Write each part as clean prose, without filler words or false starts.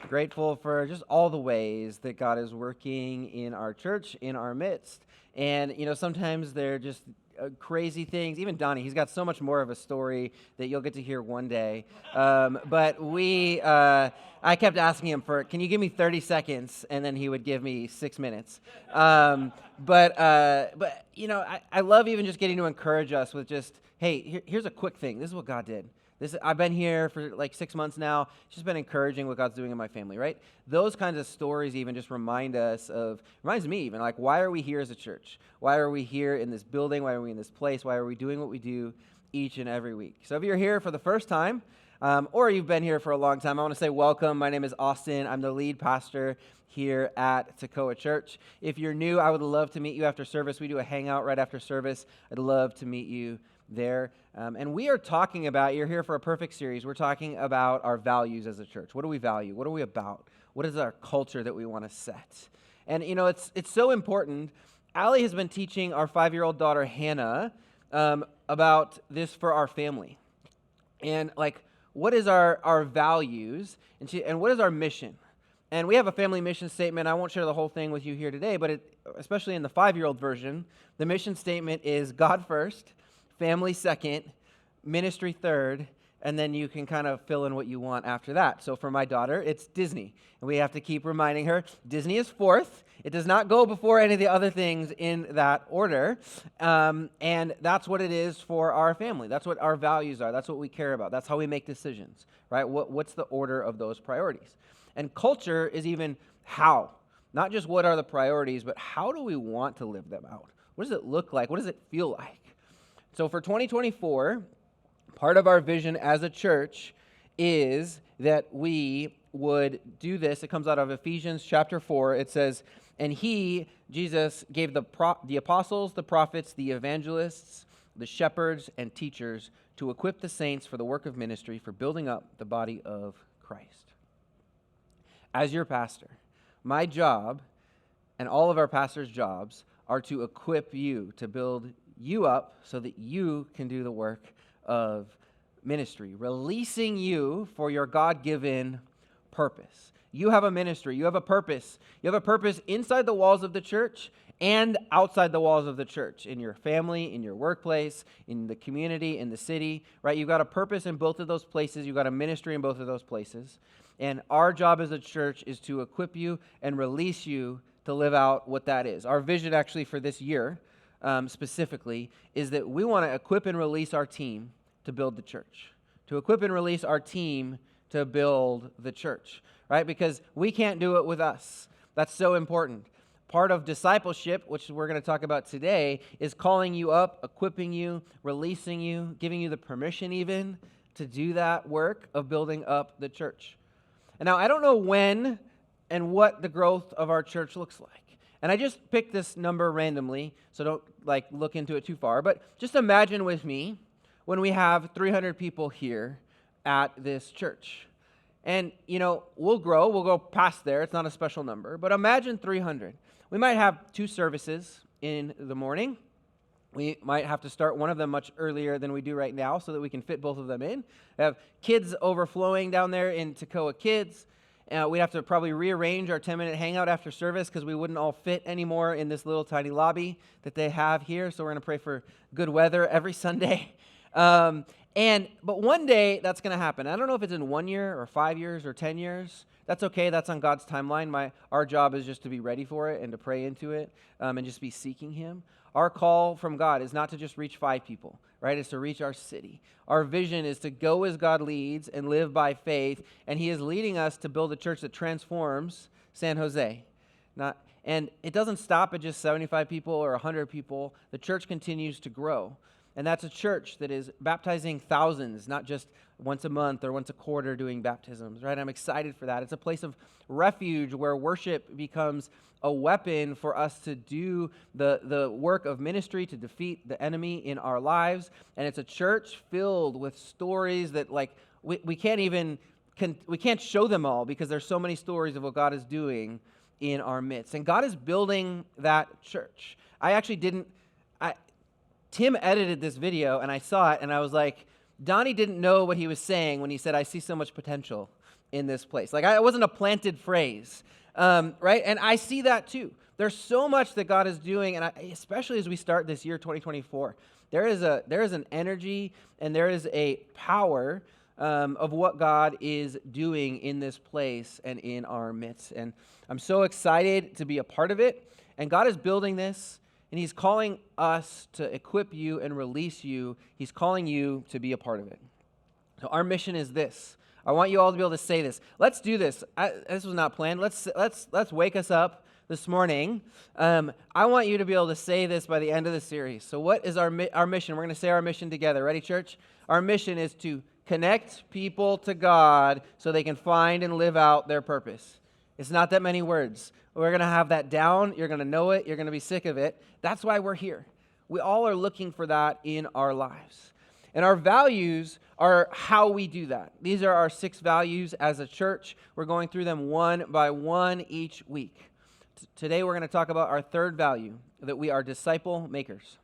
Grateful for just all the ways that God is working in our church, in our midst. And, sometimes they're just crazy things. Even Donnie, he's got so much more of a story that you'll get to hear one day. But I kept asking him can you give me 30 seconds? And then he would give me 6 minutes. I love even just getting to encourage us with just, hey, here's a quick thing. This is what God did. I've been here for like 6 months now. It's just been encouraging what God's doing in my family, right? Those kinds of stories even just reminds me even, like, why are we here as a church? Why are we here in this building? Why are we in this place? Why are we doing what we do each and every week? So if you're here for the first time, or you've been here for a long time, I want to say welcome. My name is Austin. I'm the lead pastor here at Tekoa Church. If you're new, I would love to meet you after service. We do a hangout right after service. I'd love to meet you there. And we are talking about, you're here for a perfect series, we're talking about our values as a church. What do we value? What are we about? What is our culture that we want to set? And, it's so important. Allie has been teaching our 5-year-old daughter, Hannah, about this for our family. And, what is our values, and what is our mission? And we have a family mission statement. I won't share the whole thing with you here today, but especially in the 5-year-old version, the mission statement is God first, family second, ministry third, and then you can kind of fill in what you want after that. So for my daughter, it's Disney. And we have to keep reminding her, Disney is fourth. It does not go before any of the other things in that order. And that's what it is for our family. That's what our values are. That's what we care about. That's how we make decisions, right? What's the order of those priorities? And culture is even how. Not just what are the priorities, but how do we want to live them out? What does it look like? What does it feel like? So for 2024, part of our vision as a church is that we would do this. It comes out of Ephesians chapter 4. It says, and he, Jesus, gave the apostles, the prophets, the evangelists, the shepherds, and teachers to equip the saints for the work of ministry, for building up the body of Christ. As your pastor, my job and all of our pastors' jobs are to equip you, to build you up so that you can do the work of ministry, releasing you for your God-given purpose. You have a ministry. You have a purpose. You have a purpose inside the walls of the church and outside the walls of the church, in your family, in your workplace, in the community, in the city, right? You've got a purpose in both of those places. You've got a ministry in both of those places. And our job as a church is to equip you and release you to live out what that is. Our vision actually for this year specifically is that we want to equip and release our team to build the church, to equip and release our team to build the church, right? Because we can't do it with us. That's so important. Part of discipleship, which we're going to talk about today, is calling you up, equipping you, releasing you, giving you the permission even to do that work of building up the church. And now I don't know when and what the growth of our church looks like. And I just picked this number randomly, so don't look into it too far. But just imagine with me when we have 300 people here at this church. And, we'll go past there. It's not a special number. But imagine 300. We might have 2 services in the morning. We might have to start one of them much earlier than we do right now so that we can fit both of them in. We have kids overflowing down there in Tekoa Kids. We'd have to probably rearrange our 10-minute hangout after service because we wouldn't all fit anymore in this little tiny lobby that they have here. So we're going to pray for good weather every Sunday. But one day that's going to happen. I don't know if it's in 1 year or 5 years or 10 years. That's okay. That's on God's timeline. Our job is just to be ready for it and to pray into it and just be seeking Him. Our call from God is not to just reach 5 people, right? It's to reach our city. Our vision is to go as God leads and live by faith, and He is leading us to build a church that transforms San Jose. And it doesn't stop at just 75 people or 100 people. The church continues to grow. And that's a church that is baptizing thousands, not just once a month or once a quarter doing baptisms, right? I'm excited for that. It's a place of refuge where worship becomes a weapon for us to do the work of ministry, to defeat the enemy in our lives. And it's a church filled with stories that we can't show them all because there's so many stories of what God is doing in our midst. And God is building that church. Tim edited this video, and I saw it, and I was like, Donnie didn't know what he was saying when he said, I see so much potential in this place. Like, it wasn't a planted phrase, right? And I see that too. There's so much that God is doing, and especially as we start this year, 2024, there is an energy and there is a power of what God is doing in this place and in our midst. And I'm so excited to be a part of it. And God is building this, and He's calling us to equip you and release you. He's calling you to be a part of it. So our mission is this. I want you all to be able to say this. Let's do this. This was not planned. Let's wake us up this morning. I want you to be able to say this by the end of the series. So what is our mission? We're going to say our mission together. Ready, church? Our mission is to connect people to God so they can find and live out their purpose. It's not that many words. We're going to have that down. You're going to know it. You're going to be sick of it. That's why we're here. We all are looking for that in our lives. And our values are how we do that. These are our 6 values as a church. We're going through them one by one each week. Today we're going to talk about our 3rd value, that we are disciple makers.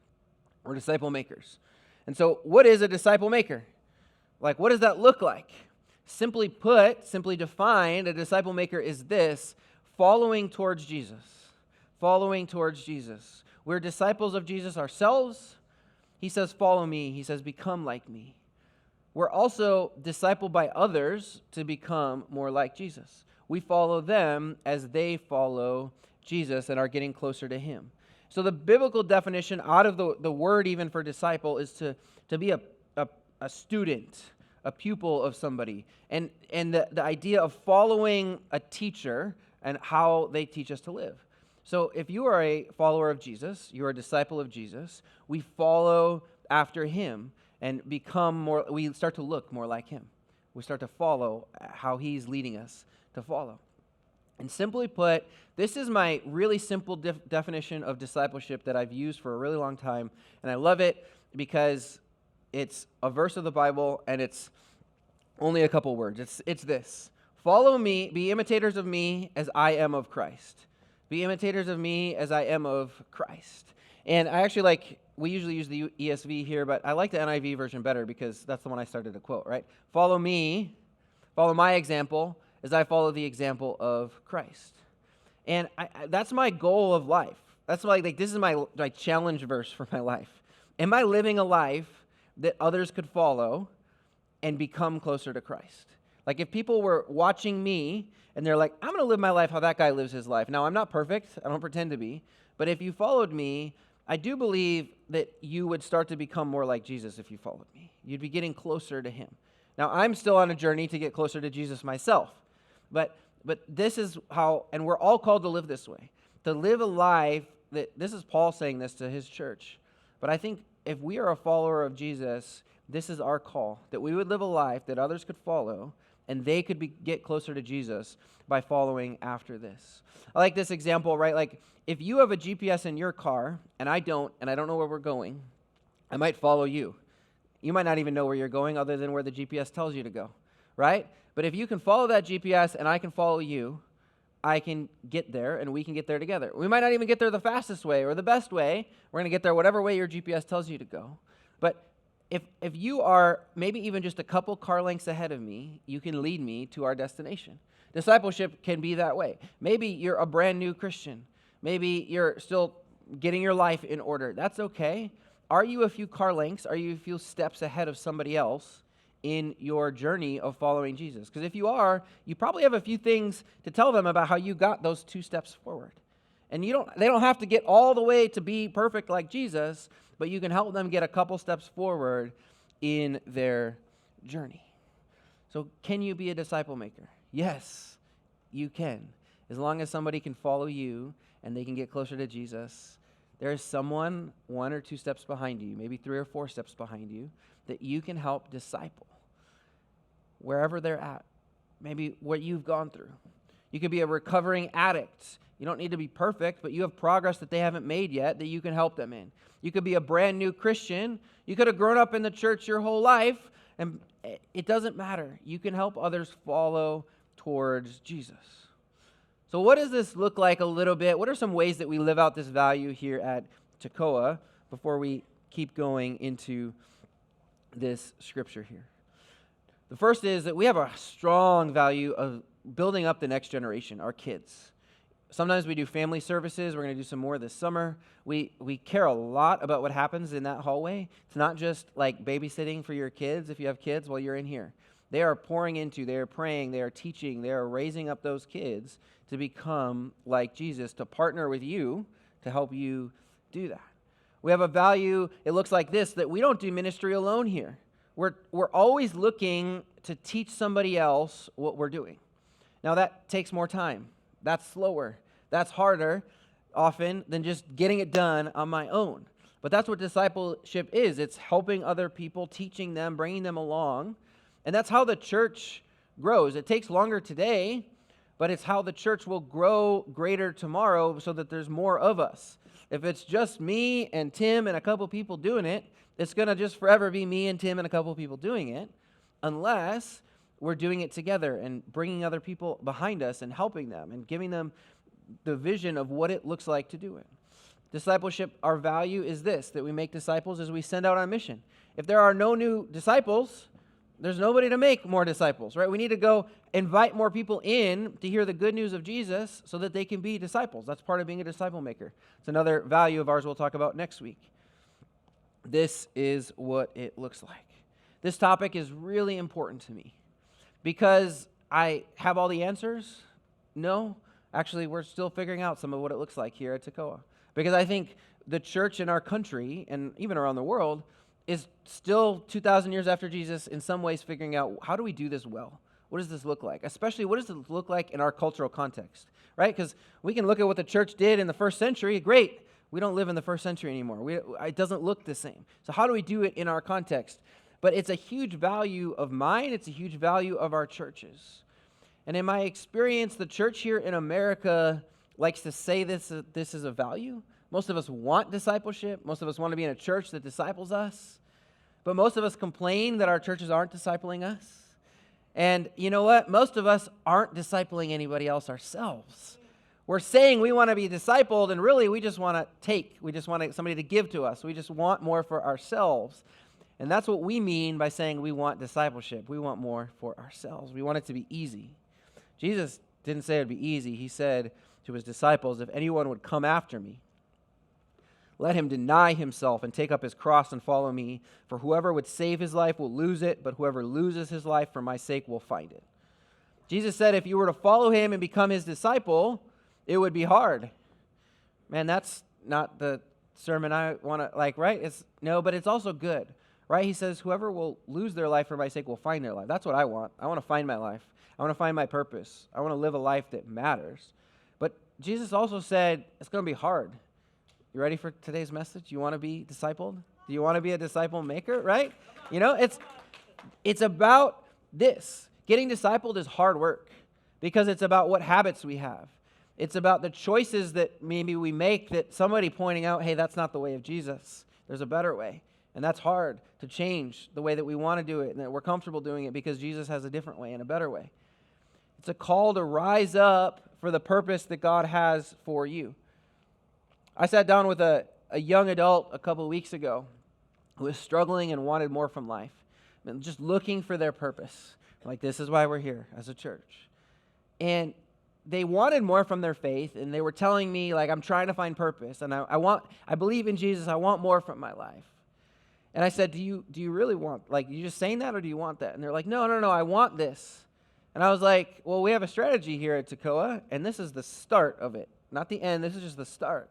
We're disciple makers. And so what is a disciple maker? Like, what does that look like? Simply put, simply defined, a disciple maker is this: following towards Jesus. Following towards Jesus. We're disciples of Jesus ourselves. He says, follow me. He says, become like me. We're also discipled by others to become more like Jesus. We follow them as they follow Jesus and are getting closer to Him. So the biblical definition out of the word even for disciple is to be a student, a pupil of somebody. And the idea of following a teacher and how they teach us to live. So if you are a follower of Jesus, you're a disciple of Jesus, we follow after Him and become more, we start to look more like Him. We start to follow how He's leading us to follow. And simply put, this is my really simple definition of discipleship that I've used for a really long time. And I love it because it's a verse of the Bible and it's only a couple words. It's this: follow me, be imitators of me as I am of Christ. Be imitators of me as I am of Christ. And I actually we usually use the ESV here, but I like the NIV version better because that's the one I started to quote, right? Follow me, follow my example as I follow the example of Christ. And that's my goal of life. That's this is my challenge verse for my life. Am I living a life that others could follow and become closer to Christ? Like, if people were watching me and they're like, I'm going to live my life how that guy lives his life. Now, I'm not perfect. I don't pretend to be. But if you followed me, I do believe that you would start to become more like Jesus if you followed me. You'd be getting closer to Him. Now, I'm still on a journey to get closer to Jesus myself. But this is how, and we're all called to live this way. To live a life that, this is Paul saying this to his church. But I think if we are a follower of Jesus, this is our call. That we would live a life that others could follow and they could get closer to Jesus by following after this. I like this example, right? Like, if you have a GPS in your car, and I don't know where we're going, I might follow you. You might not even know where you're going other than where the GPS tells you to go, right? But if you can follow that GPS and I can follow you, I can get there and we can get there together. We might not even get there the fastest way or the best way. We're going to get there whatever way your GPS tells you to go. But if you are maybe even just a couple car lengths ahead of me, you can lead me to our destination. Discipleship can be that way. Maybe you're a brand new Christian. Maybe you're still getting your life in order. That's okay. Are you a few car lengths? Are you a few steps ahead of somebody else in your journey of following Jesus? Because if you are, you probably have a few things to tell them about how you got those 2 steps forward. And they don't have to get all the way to be perfect like Jesus, but you can help them get a couple steps forward in their journey. So can you be a disciple maker? Yes, you can. As long as somebody can follow you and they can get closer to Jesus, there is someone 1 or 2 steps behind you, maybe 3 or 4 steps behind you, that you can help disciple wherever they're at, maybe what you've gone through. You could be a recovering addict. You don't need to be perfect, but you have progress that they haven't made yet that you can help them in. You could be a brand new Christian. You could have grown up in the church your whole life, and it doesn't matter. You can help others follow towards Jesus. So what does this look like a little bit? What are some ways that we live out this value here at Tekoa before we keep going into this scripture here? The first is that we have a strong value of building up the next generation, our kids. Sometimes we do family services. We're going to do some more this summer. We care a lot about what happens in that hallway. It's not just like babysitting for your kids if you have kids while you're in here. They are pouring into, they are praying, they are teaching, they are raising up those kids to become like Jesus, to partner with you to help you do that. We have a value, it looks like this, that we don't do ministry alone here. We're always looking to teach somebody else what we're doing. Now that takes more time. That's slower. That's harder often than just getting it done on my own. But that's what discipleship is. It's helping other people, teaching them, bringing them along. And that's how the church grows. It takes longer today, but it's how the church will grow greater tomorrow so that there's more of us. If it's just me and Tim and a couple people doing it, it's going to just forever be me and Tim and a couple people doing it, unless we're doing it together and bringing other people behind us and helping them and giving them the vision of what it looks like to do it. Discipleship, our value is this, that we make disciples as we send out on mission. If there are no new disciples, there's nobody to make more disciples, right? We need to go invite more people in to hear the good news of Jesus so that they can be disciples. That's part of being a disciple maker. It's another value of ours we'll talk about next week. This is what it looks like. This topic is really important to me because I have all the answers. No, actually, we're still figuring out some of what it looks like here at Tekoa. Because I think the church in our country and even around the world is still 2,000 years after Jesus in some ways figuring out, how do we do this well? What does this look like? Especially, what does it look like in our cultural context, right? Because we can look at what the church did in the first century. Great. We don't live in the first century anymore. It doesn't look the same. So how do we do it in our context? But it's a huge value of mine. It's a huge value of our churches. And in my experience, the church here in America likes to say this is a value. Most of us want discipleship. Most of us want to be in a church that disciples us. But most of us complain that our churches aren't discipling us. And you know what? Most of us aren't discipling anybody else ourselves. We're saying we want to be discipled, and really we just want to take. We just want somebody to give to us. We just want more for ourselves. And that's what we mean by saying we want discipleship. We want more for ourselves. We want it to be easy. Jesus didn't say it would be easy. He said to his disciples, if anyone would come after me, let him deny himself and take up his cross and follow me. For whoever would save his life will lose it, but whoever loses his life for my sake will find it. Jesus said if you were to follow him and become his disciple, it would be hard. Man, that's not the sermon I want to right? But it's also good, right? He says whoever will lose their life for my sake will find their life. That's what I want. I want to find my life. I want to find my purpose. I want to live a life that matters. But Jesus also said it's going to be hard. You ready for today's message? You want to be discipled? Do you want to be a disciple maker, right? You know, it's about this. Getting discipled is hard work because it's about what habits we have. It's about the choices that maybe we make that somebody pointing out, hey, that's not the way of Jesus. There's a better way. And that's hard to change the way that we want to do it and that we're comfortable doing it because Jesus has a different way and a better way. It's a call to rise up for the purpose that God has for you. I sat down with a young adult a couple of weeks ago who was struggling and wanted more from life and just looking for their purpose. Like, this is why we're here as a church. And they wanted more from their faith, and they were telling me, like, I'm trying to find purpose, and I believe in Jesus, I want more from my life. And I said, do you really want, you just saying that, or do you want that? And they're like, no, I want this. And I was like, well, we have a strategy here at Tekoa, and this is the start of it, not the end. This is just the start.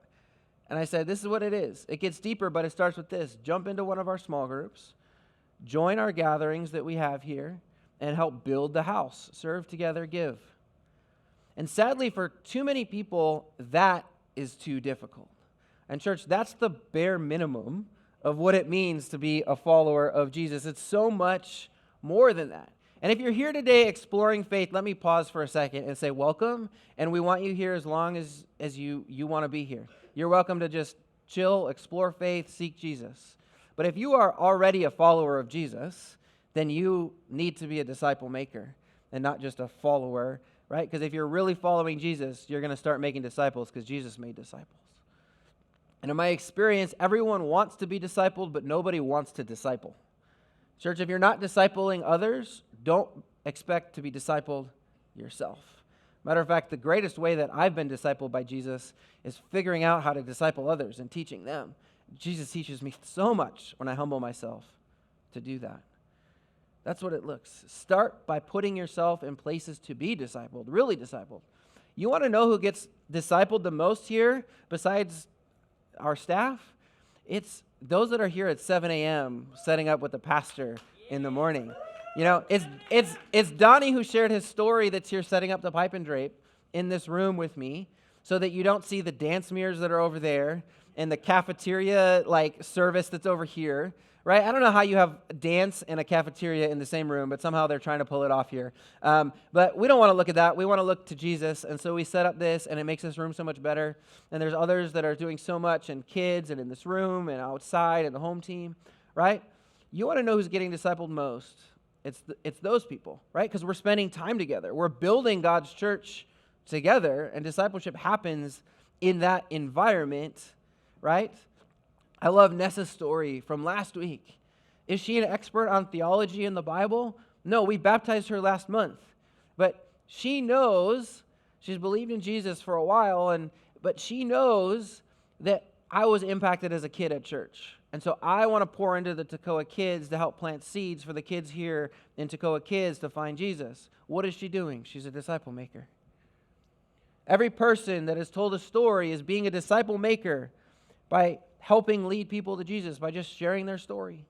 And I said, this is what it is. It gets deeper, but it starts with this. Jump into one of our small groups, join our gatherings that we have here, and help build the house. Serve together, give. And sadly, for too many people, that is too difficult. And church, that's the bare minimum of what it means to be a follower of Jesus. It's so much more than that. And if you're here today exploring faith, let me pause for a second and say welcome. And we want you here as long as you want to be here. You're welcome to just chill, explore faith, seek Jesus. But if you are already a follower of Jesus, then you need to be a disciple maker and not just a follower, right? Because if you're really following Jesus, you're going to start making disciples because Jesus made disciples. And in my experience, everyone wants to be discipled, but nobody wants to disciple. Church, if you're not discipling others, Don't expect to be discipled yourself. Matter of fact, the greatest way that I've been discipled by Jesus is figuring out how to disciple others and teaching them. Jesus teaches me so much when I humble myself to do that. That's what it looks. Start by putting yourself in places to be discipled, really discipled. You want to know who gets discipled the most here besides our staff? It's those that are here at 7 a.m. setting up with the pastor in the morning. You know, it's Donnie who shared his story that's here setting up the pipe and drape in this room with me so that you don't see the dance mirrors that are over there and the cafeteria service that's over here. Right? I don't know how you have dance and a cafeteria in the same room, but somehow they're trying to pull it off here. But we don't want to look at that. We want to look to Jesus. And so we set up this, and it makes this room so much better. And there's others that are doing so much, and kids, and in this room, and outside, and the home team. Right? You want to know who's getting discipled most. It's those people, right? Because we're spending time together. We're building God's church together, and discipleship happens in that environment, right? I love Nessa's story from last week. Is she an expert on theology in the Bible? No, we baptized her last month. But she knows, she's believed in Jesus for a while, but she knows that I was impacted as a kid at church. And so I want to pour into the Tekoa kids to help plant seeds for the kids here in Tekoa Kids to find Jesus. What is she doing? She's a disciple maker. Every person that has told a story is being a disciple maker by helping lead people to Jesus, by just sharing their story.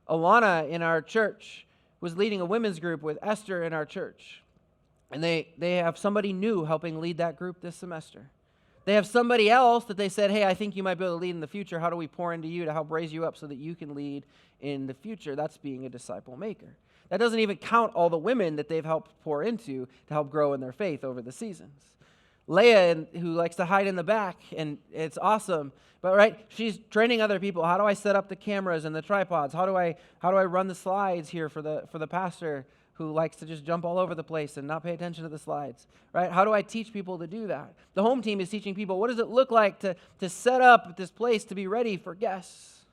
Alana in our church was leading a women's group with Esther in our church. And they have somebody new helping lead that group this semester. They have somebody else that they said, hey, I think you might be able to lead in the future. How do we pour into you to help raise you up so that you can lead in the future? That's being a disciple maker. That doesn't even count all the women that they've helped pour into to help grow in their faith over the seasons. Leia, who likes to hide in the back, and it's awesome. But right, she's training other people. How do I set up the cameras and the tripods? How do I run the slides here for the pastor who likes to just jump all over the place and not pay attention to the slides? Right? How do I teach people to do that? The home team is teaching people what does it look like to set up this place to be ready for guests.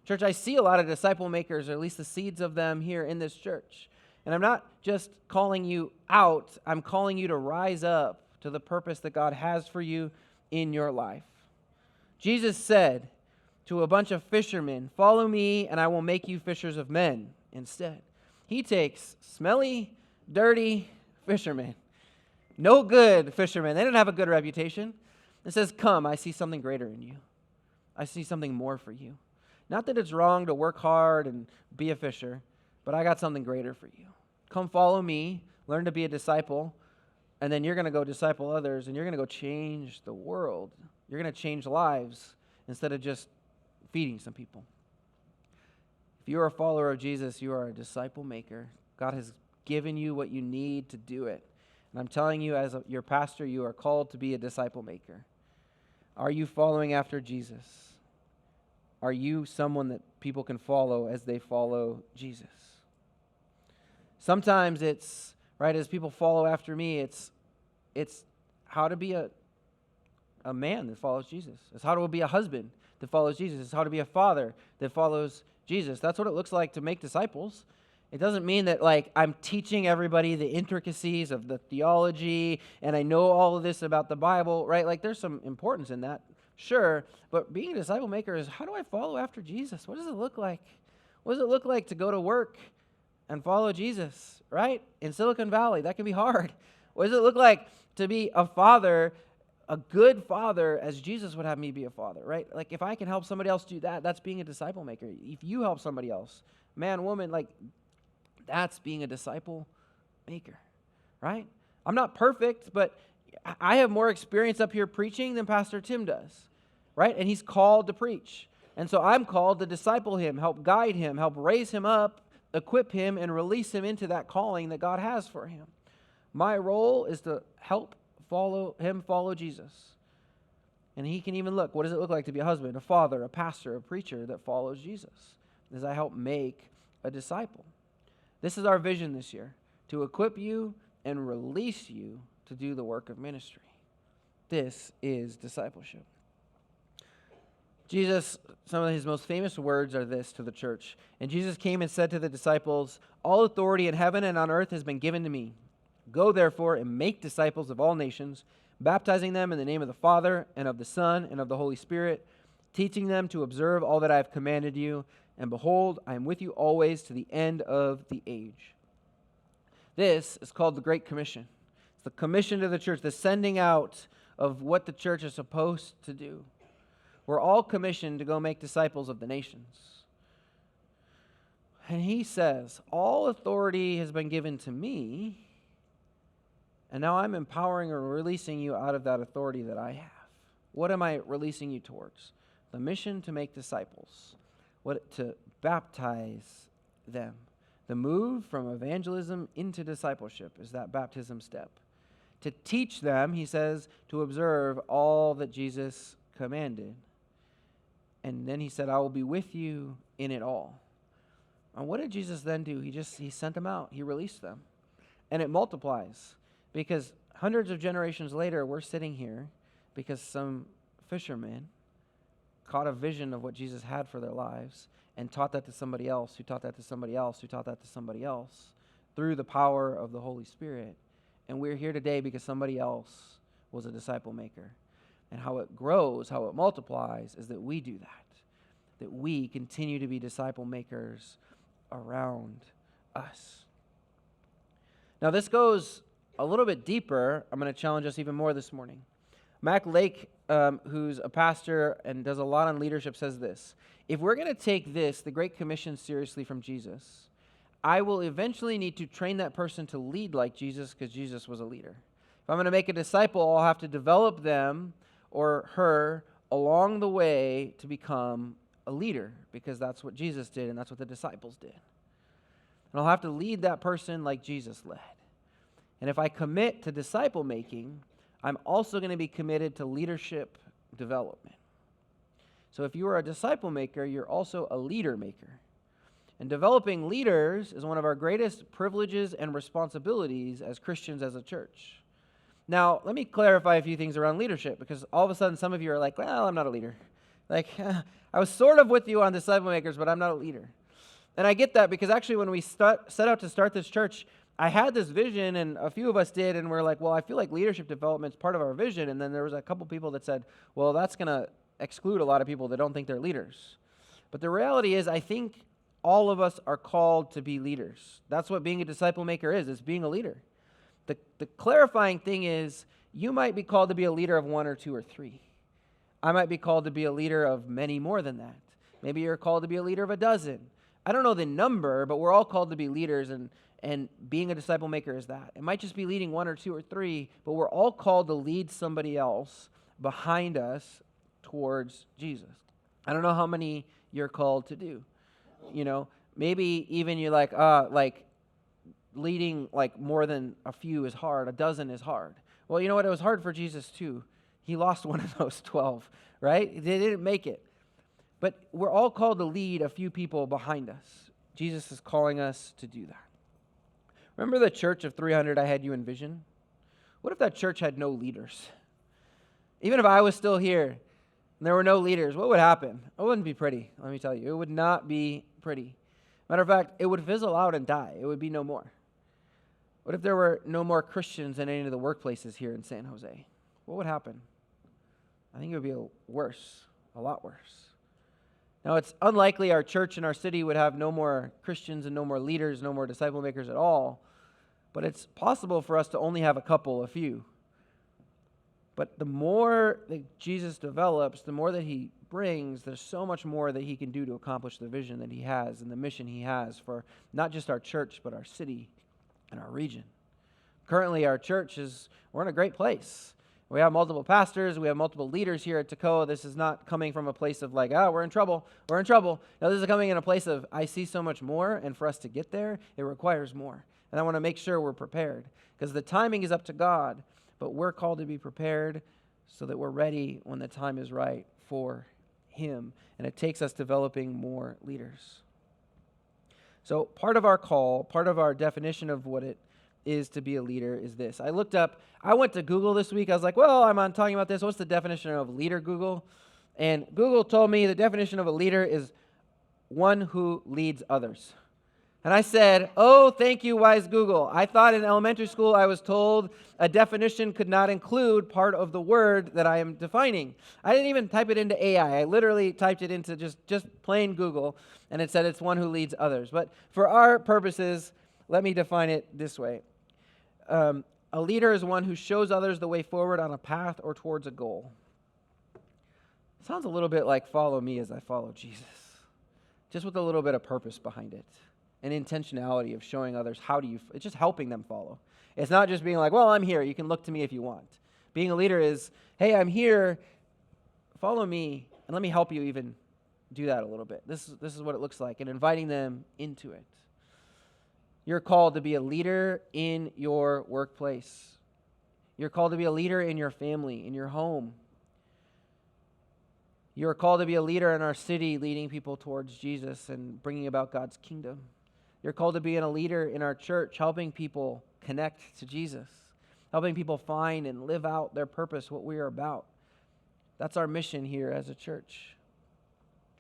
Church, I see a lot of disciple makers, or at least the seeds of them here in this church. And I'm not just calling you out, I'm calling you to rise up to the purpose that God has for you in your life. Jesus said to a bunch of fishermen, follow me and I will make you fishers of men instead. He takes smelly, dirty fishermen, no good fishermen. They didn't have a good reputation. And says, come, I see something greater in you. I see something more for you. Not that it's wrong to work hard and be a fisher, but I got something greater for you. Come follow me, learn to be a disciple, and then you're going to go disciple others, and you're going to go change the world. You're going to change lives instead of just feeding some people. If you are a follower of Jesus, you are a disciple maker. God has given you what you need to do it. And I'm telling you, as your pastor, you are called to be a disciple maker. Are you following after Jesus? Are you someone that people can follow as they follow Jesus? Sometimes it's, right, as people follow after me, it's how to be a man that follows Jesus. It's how to be a husband that follows Jesus. It's how to be a father that follows Jesus. That's what it looks like to make disciples. It doesn't mean that I'm teaching everybody the intricacies of the theology and I know all of this about the Bible, right? There's some importance in that, sure. But being a disciple maker is, how do I follow after Jesus? What does it look like? What does it look like to go to work and follow Jesus, right? In Silicon Valley, that can be hard. What does it look like to be a father, a good father, as Jesus would have me be a father, right? If I can help somebody else do that, that's being a disciple maker. If you help somebody else, man, woman, that's being a disciple maker, right? I'm not perfect, but I have more experience up here preaching than Pastor Tim does, right? And he's called to preach. And so I'm called to disciple him, help guide him, help raise him up, equip him, and release him into that calling that God has for him. My role is to help follow Jesus. And he can even look, what does it look like to be a husband, a father, a pastor, a preacher that follows Jesus? As I help make a disciple. This is our vision this year, to equip you and release you to do the work of ministry. This is discipleship. Jesus, some of his most famous words are this to the church. And Jesus came and said to the disciples, "All authority in heaven and on earth has been given to me. Go therefore and make disciples of all nations, baptizing them in the name of the Father and of the Son and of the Holy Spirit, teaching them to observe all that I have commanded you. And behold, I am with you always to the end of the age." This is called the Great Commission. It's the commission to the church, the sending out of what the church is supposed to do. We're all commissioned to go make disciples of the nations. And he says, all authority has been given to me, and now I'm empowering or releasing you out of that authority that I have. What am I releasing you towards? The mission to make disciples, to baptize them. The move from evangelism into discipleship is that baptism step. To teach them, he says, to observe all that Jesus commanded. And then he said, I will be with you in it all. And what did Jesus then do? He sent them out. He released them. And it multiplies. Because hundreds of generations later, we're sitting here because some fishermen caught a vision of what Jesus had for their lives and taught that to somebody else, who taught that to somebody else, who taught that to somebody else through the power of the Holy Spirit. And we're here today because somebody else was a disciple maker. And how it grows, how it multiplies, is that we do that we continue to be disciple makers around us. Now, this goes a little bit deeper. I'm going to challenge us even more this morning. Mac Lake, who's a pastor and does a lot on leadership, says this: if we're going to take this, the Great Commission, seriously from Jesus, I will eventually need to train that person to lead like Jesus, because Jesus was a leader. If I'm going to make a disciple, I'll have to develop them or her along the way to become a leader, because that's what Jesus did and that's what the disciples did. And I'll have to lead that person like Jesus led. And if I commit to disciple making, I'm also going to be committed to leadership development. So if you are a disciple maker, you're also a leader maker. And developing leaders is one of our greatest privileges and responsibilities as Christians, as a church. Now, let me clarify a few things around leadership, because all of a sudden some of you are like, well, I'm not a leader. Like, I was sort of with you on disciple makers, but I'm not a leader. And I get that, because actually when we set out to start this church, I had this vision, and a few of us did, and we're like, well, I feel like leadership development is part of our vision. And then there was a couple people that said, well, that's going to exclude a lot of people that don't think they're leaders. But the reality is, I think all of us are called to be leaders. That's what being a disciple maker is being a leader. The clarifying thing is, you might be called to be a leader of one or two or three. I might be called to be a leader of many more than that. Maybe you're called to be a leader of a dozen. I don't know the number, but we're all called to be leaders, and being a disciple maker is that. It might just be leading one or two or three, but we're all called to lead somebody else behind us towards Jesus. I don't know how many you're called to do. You know, maybe even you're like leading like more than a few is hard. A dozen is hard. Well, you know what? It was hard for Jesus too. He lost one of those 12, right? They didn't make it. But we're all called to lead a few people behind us. Jesus is calling us to do that. Remember the church of 300 I had you envision? What if that church had no leaders? Even if I was still here and there were no leaders, what would happen? It wouldn't be pretty, let me tell you. It would not be pretty. Matter of fact, it would fizzle out and die. It would be no more. What if there were no more Christians in any of the workplaces here in San Jose? What would happen? I think it would be worse, a lot worse. Now, it's unlikely our church and our city would have no more Christians and no more leaders, no more disciple makers at all, but it's possible for us to only have a few. But the more that Jesus develops, the more that he brings, there's so much more that he can do to accomplish the vision that he has and the mission he has for not just our church, but our city and our region. Currently, our church we're in a great place. We have multiple pastors. We have multiple leaders here at Tekoa. This is not coming from a place of like, we're in trouble. We're in trouble. No, this is coming in a place of, I see so much more, and for us to get there, it requires more. And I want to make sure we're prepared, because the timing is up to God, but we're called to be prepared so that we're ready when the time is right for him. And it takes us developing more leaders. So part of our call, part of our definition of what it is to be a leader is this. I went to Google this week. I was like, well, I'm on talking about this. What's the definition of leader, Google? And Google told me the definition of a leader is one who leads others. And I said, oh, thank you, wise Google. I thought in elementary school I was told a definition could not include part of the word that I am defining. I didn't even type it into AI. I literally typed it into just plain Google, and it said it's one who leads others. But for our purposes, let me define it this way. A leader is one who shows others the way forward on a path or towards a goal. Sounds a little bit like follow me as I follow Jesus, just with a little bit of purpose behind it. An intentionality of showing others it's just helping them follow. It's not just being like, well, I'm here, you can look to me if you want. Being a leader is, hey, I'm here, follow me, and let me help you even do that a little bit. This is what it looks like, and inviting them into it. You're called to be a leader in your workplace. You're called to be a leader in your family, in your home. You're called to be a leader in our city, leading people towards Jesus and bringing about God's kingdom. You're called to be a leader in our church, helping people connect to Jesus, helping people find and live out their purpose, what we are about. That's our mission here as a church.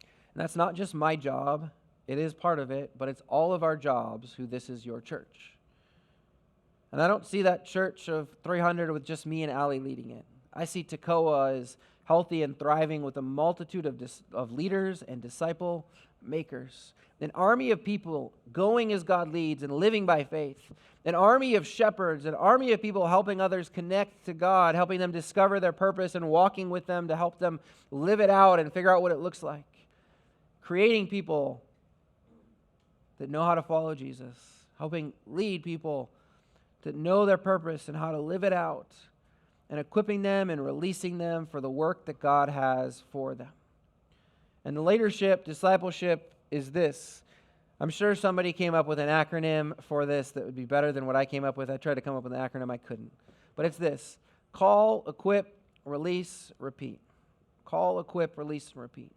And that's not just my job. It is part of it, but it's all of our jobs who this is your church. And I don't see that church of 300 with just me and Allie leading it. I see Tekoa as healthy and thriving with a multitude of leaders and disciple makers. An army of people going as God leads and living by faith. An army of shepherds, an army of people helping others connect to God, helping them discover their purpose and walking with them to help them live it out and figure out what it looks like. Creating people that know how to follow Jesus, helping lead people that know their purpose and how to live it out, and equipping them and releasing them for the work that God has for them. And the leadership, discipleship is this. I'm sure somebody came up with an acronym for this that would be better than what I came up with. I tried to come up with an acronym, I couldn't. But it's this: call, equip, release, repeat. Call, equip, release, and repeat.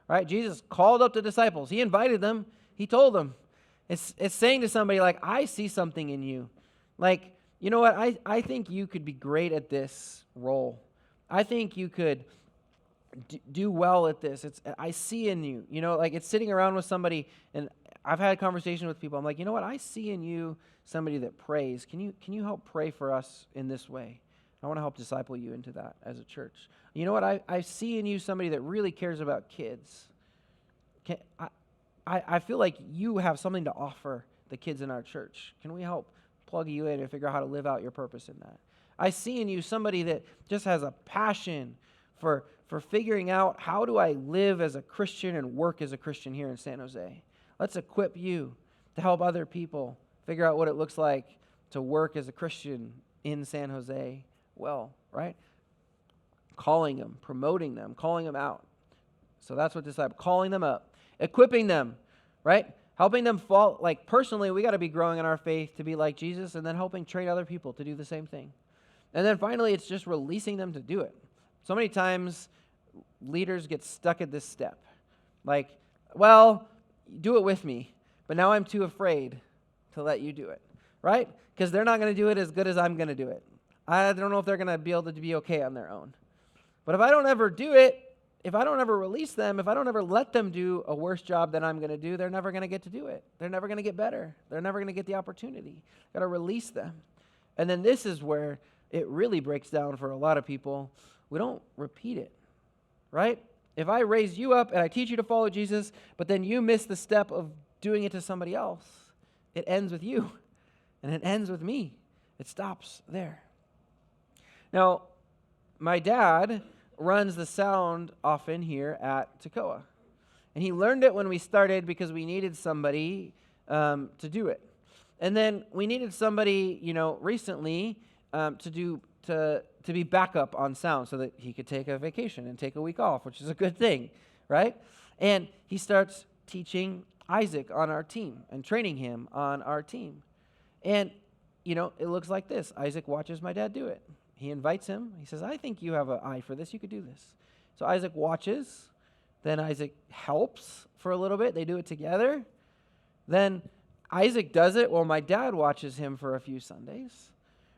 Right? Jesus called up the disciples. He invited them. He told them. It's saying to somebody like, I see something in you. Like, you know what? I think you could be great at this role. I think you could do well at this. I see in you. You know, like it's sitting around with somebody, and I've had a conversation with people. I'm like, you know what? I see in you somebody that prays. Can you help pray for us in this way? I want to help disciple you into that as a church. You know what? I see in you somebody that really cares about kids. I feel like you have something to offer the kids in our church. Can we help plug you in and figure out how to live out your purpose in that? I see in you somebody that just has a passion for figuring out, how do I live as a Christian and work as a Christian here in San Jose? Let's equip you to help other people figure out what it looks like to work as a Christian in San Jose well, right? Calling them, promoting them, calling them out. So that's what disciple, calling them up, equipping them, right? Helping them fall, like personally, we got to be growing in our faith to be like Jesus, and then helping train other people to do the same thing. And then finally, it's just releasing them to do it. So many times, leaders get stuck at this step. Like, well, do it with me, but now I'm too afraid to let you do it, right? Because they're not going to do it as good as I'm going to do it. I don't know if they're going to be able to be okay on their own. But if I don't ever do it, if I don't ever release them, if I don't ever let them do a worse job than I'm going to do, they're never going to get to do it. They're never going to get better. They're never going to get the opportunity. Got to release them. And then this is where it really breaks down for a lot of people. We don't repeat it, right? If I raise you up and I teach you to follow Jesus, but then you miss the step of doing it to somebody else, it ends with you, and it ends with me. It stops there. Now, my dad runs the sound often here at Tekoa. And he learned it when we started because we needed somebody to do it. And then we needed somebody, recently to be backup on sound so that he could take a vacation and take a week off, which is a good thing, right? And he starts teaching Isaac on our team and training him on our team. And, it looks like this. Isaac watches my dad do it. He invites him. He says, I think you have an eye for this. You could do this. So Isaac watches. Then Isaac helps for a little bit. They do it together. Then Isaac does it while my dad watches him for a few Sundays.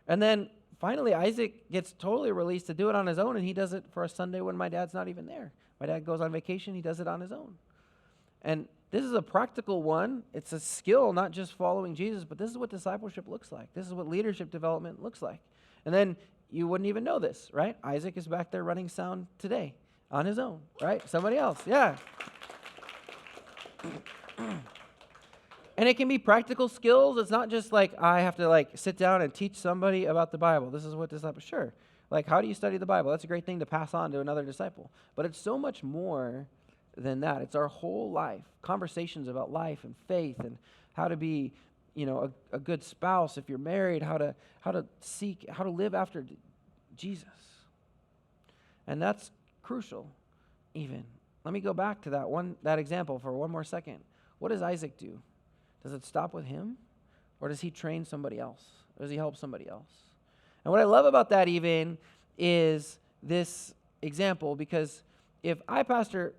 And then finally Isaac gets totally released to do it on his own, and he does it for a Sunday when my dad's not even there. My dad goes on vacation, he does it on his own. And this is a practical one. It's a skill, not just following Jesus, but this is what discipleship looks like. This is what leadership development looks like. And then you wouldn't even know this, right? Isaac is back there running sound today on his own, right? Somebody else, yeah. And it can be practical skills. It's not just like I have to like sit down and teach somebody about the Bible. This is what disciples, sure. Like, how do you study the Bible? That's a great thing to pass on to another disciple. But it's so much more than that. It's our whole life. Conversations about life and faith and how to be, a good spouse if you're married, how to live after Jesus. And that's crucial even. Let me go back to that example for one more second. What does Isaac do? Does it stop with him? Or does he train somebody else? Or does he help somebody else? And what I love about that even is this example, because if I pastor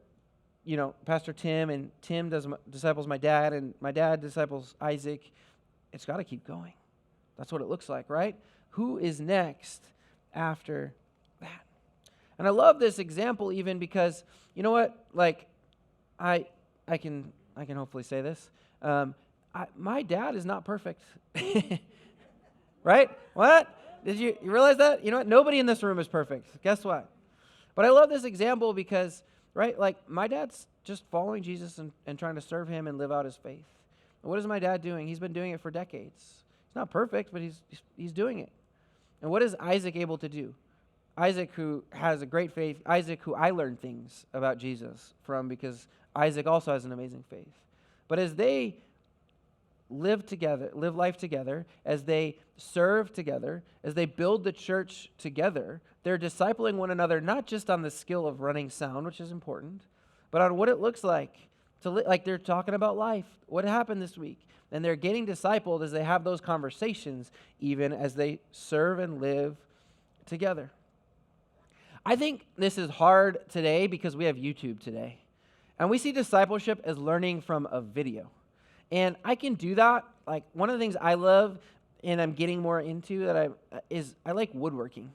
Tim, and Tim disciples my dad, and my dad disciples Isaac, it's got to keep going. That's what it looks like, right? Who is next after that? And I love this example even because, you know what? Like, I can hopefully say this. My dad is not perfect. Right? What? Did you realize that? You know what? Nobody in this room is perfect. Guess what? But I love this example because, right, like my dad's just following Jesus and trying to serve him and live out his faith. And what is my dad doing? He's been doing it for decades. He's not perfect, but he's doing it. And what is Isaac able to do? Isaac, who has a great faith, Isaac, who I learned things about Jesus from, because Isaac also has an amazing faith. But as they live life together, as they serve together, as they build the church together, they're discipling one another, not just on the skill of running sound, which is important, but on what it looks like to like they're talking about life, what happened this week, and they're getting discipled as they have those conversations, even as they serve and live together. I think this is hard today because we have YouTube today, and we see discipleship as learning from a video. And I can do that. Like, one of the things I love and I'm getting more into I like woodworking.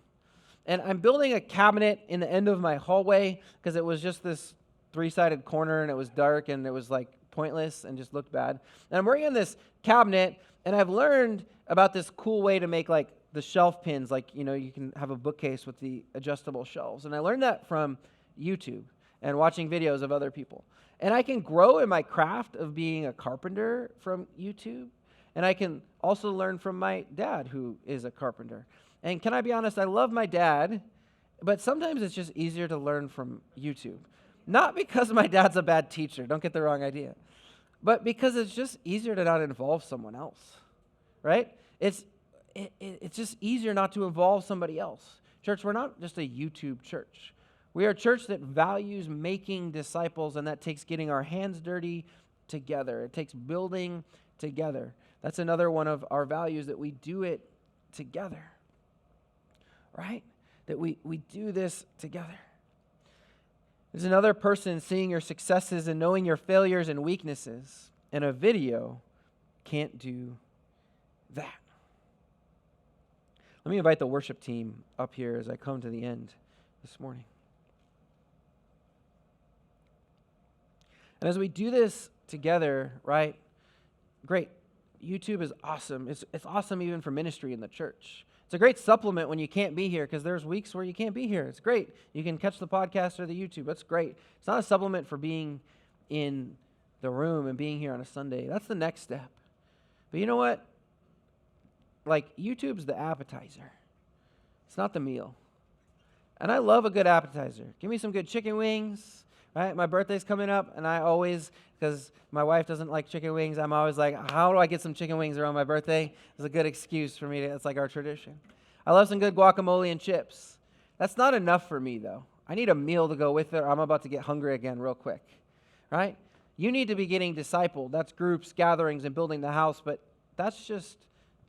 And I'm building a cabinet in the end of my hallway because it was just this 3-sided corner and it was dark and it was like pointless and just looked bad. And I'm working on this cabinet, and I've learned about this cool way to make like the shelf pins, like, you can have a bookcase with the adjustable shelves. And I learned that from YouTube and watching videos of other people. And I can grow in my craft of being a carpenter from YouTube. And I can also learn from my dad, who is a carpenter. And can I be honest, I love my dad, but sometimes it's just easier to learn from YouTube. Not because my dad's a bad teacher, don't get the wrong idea, but because it's just easier to not involve someone else, right? It's just easier not to involve somebody else. Church, we're not just a YouTube church. We are a church that values making disciples, and that takes getting our hands dirty together. It takes building together. That's another one of our values, that we do it together, right? That we do this together. There's another person seeing your successes and knowing your failures and weaknesses, and a video can't do that. Let me invite the worship team up here as I come to the end this morning. And as we do this together, right, great. YouTube is awesome. It's awesome even for ministry in the church. It's a great supplement when you can't be here, because there's weeks where you can't be here. It's great. You can catch the podcast or the YouTube. That's great. It's not a supplement for being in the room and being here on a Sunday. That's the next step. But you know what? Like, YouTube's the appetizer. It's not the meal. And I love a good appetizer. Give me some good chicken wings. Right? My birthday's coming up, and I always, because my wife doesn't like chicken wings, I'm always like, how do I get some chicken wings around my birthday? It's a good excuse for me. It's like our tradition. I love some good guacamole and chips. That's not enough for me, though. I need a meal to go with it, or I'm about to get hungry again real quick. Right? You need to be getting discipled. That's groups, gatherings, and building the house, but that's just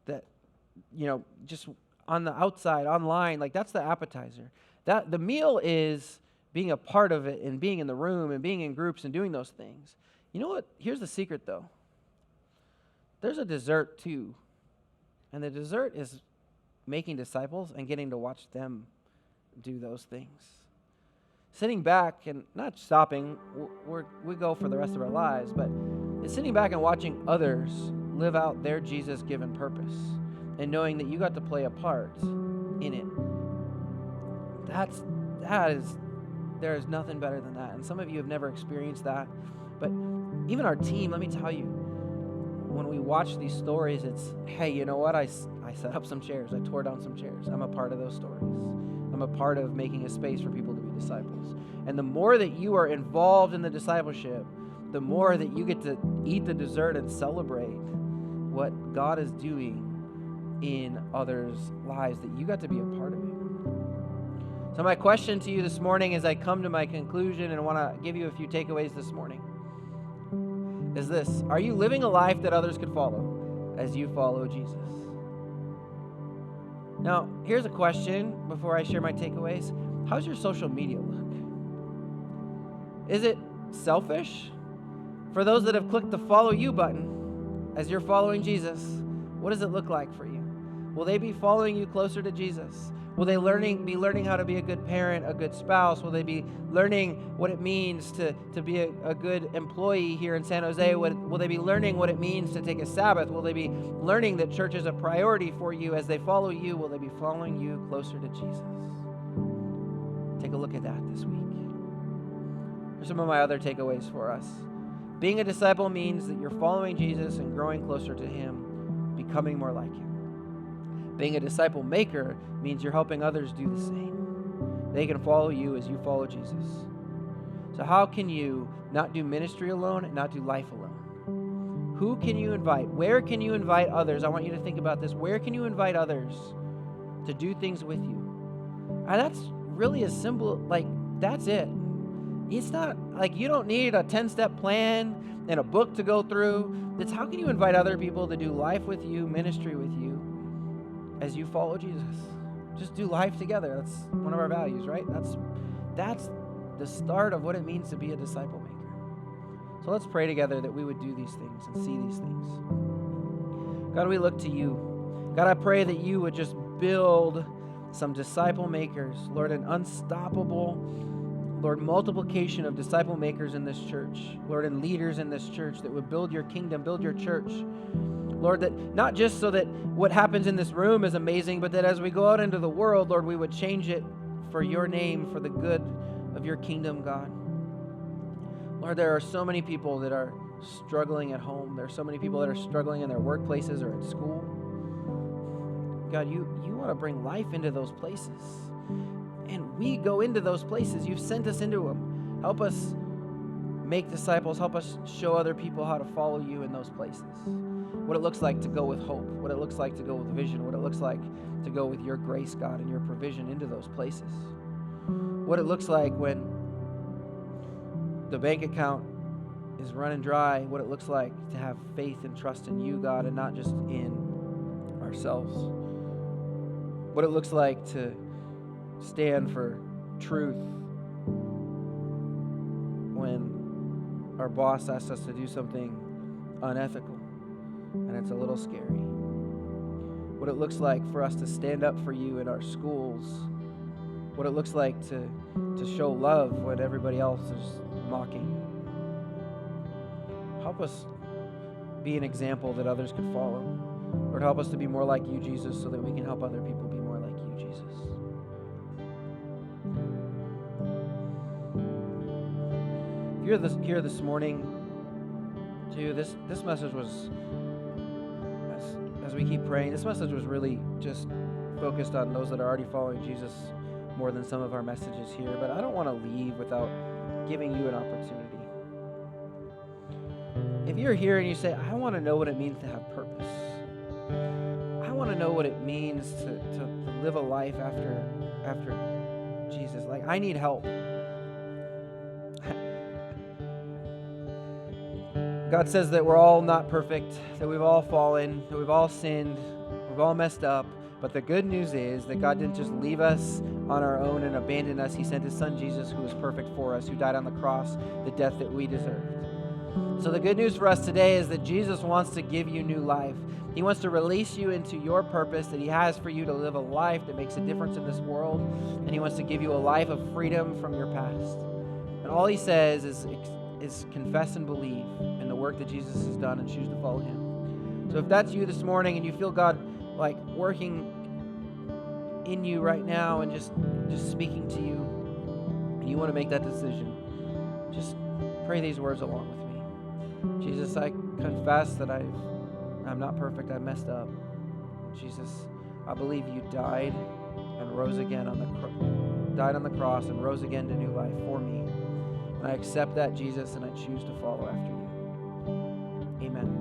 that, just on the outside, online, like that's the appetizer. That the meal is being a part of it and being in the room and being in groups and doing those things. You know what? Here's the secret, though. There's a dessert, too. And the dessert is making disciples and getting to watch them do those things. sitting back and not stopping, we go for the rest of our lives, but it's sitting back and watching others live out their Jesus-given purpose and knowing that you got to play a part in it. There is nothing better than that. And some of you have never experienced that. But even our team, let me tell you, when we watch these stories, it's, hey, you know what? I set up some chairs. I tore down some chairs. I'm a part of those stories. I'm a part of making a space for people to be disciples. And the more that you are involved in the discipleship, the more that you get to eat the dessert and celebrate what God is doing in others' lives, that you got to be a part of it. So my question to you this morning as I come to my conclusion and want to give you a few takeaways this morning is this: are you living a life that others could follow as you follow Jesus? Now, here's a question before I share my takeaways. How's your social media look? Is it selfish? For those that have clicked the follow you button as you're following Jesus, what does it look like for you? Will they be following you closer to Jesus? Will they be learning how to be a good parent, a good spouse? Will they be learning what it means to be a good employee here in San Jose? Will they be learning what it means to take a Sabbath? Will they be learning that church is a priority for you as they follow you? Will they be following you closer to Jesus? Take a look at that this week. Here's some of my other takeaways for us. Being a disciple means that you're following Jesus and growing closer to Him, becoming more like Him. Being a disciple maker means you're helping others do the same. They can follow you as you follow Jesus. So how can you not do ministry alone and not do life alone? Who can you invite? Where can you invite others? I want you to think about this. Where can you invite others to do things with you? And that's really as simple, that's it. It's not like you don't need a 10-step plan and a book to go through. It's how can you invite other people to do life with you, ministry with you, as you follow Jesus. Just do life together. That's one of our values, right? That's the start of what it means to be a disciple maker. So let's pray together that we would do these things and see these things. God, we look to you. God, I pray that you would just build some disciple makers. Lord, an unstoppable, Lord, multiplication of disciple makers in this church. Lord, and leaders in this church that would build your kingdom, build your church. Lord, that not just so that what happens in this room is amazing, but that as we go out into the world, Lord, we would change it for your name, for the good of your kingdom, God. Lord, there are so many people that are struggling at home. There are so many people that are struggling in their workplaces or at school. God, you want to bring life into those places. And we go into those places. You've sent us into them. Help us make disciples. Help us show other people how to follow you in those places. What it looks like to go with hope, what it looks like to go with vision, what it looks like to go with your grace, God, and your provision into those places. What it looks like when the bank account is running dry, what it looks like to have faith and trust in you, God, and not just in ourselves. What it looks like to stand for truth when our boss asks us to do something unethical. And it's a little scary. What it looks like for us to stand up for you in our schools. What it looks like to show love when everybody else is mocking. Help us be an example that others can follow. Lord, help us to be more like you, Jesus, so that we can help other people be more like you, Jesus. If you're here this morning, too, this message was, as we keep praying, this message was really just focused on those that are already following Jesus more than some of our messages here. But I don't want to leave without giving you an opportunity. If you're here and you say, I want to know what it means to have purpose. I want to know what it means to live a life after Jesus. Like, I need help. God says that we're all not perfect, that we've all fallen, that we've all sinned, we've all messed up. But the good news is that God didn't just leave us on our own and abandon us. He sent His Son Jesus, who was perfect for us, who died on the cross, the death that we deserved. So the good news for us today is that Jesus wants to give you new life. He wants to release you into your purpose that he has for you to live a life that makes a difference in this world. And he wants to give you a life of freedom from your past. And all he says is confess and believe in the work that Jesus has done and choose to follow him. So if that's you this morning and you feel God like working in you right now and just speaking to you, and you want to make that decision, just pray these words along with me. Jesus, I confess that I'm not perfect. I messed up. Jesus, I believe you died and rose again died on the cross and rose again to new life for me. And I accept that, Jesus, and I choose to follow after you. Amen.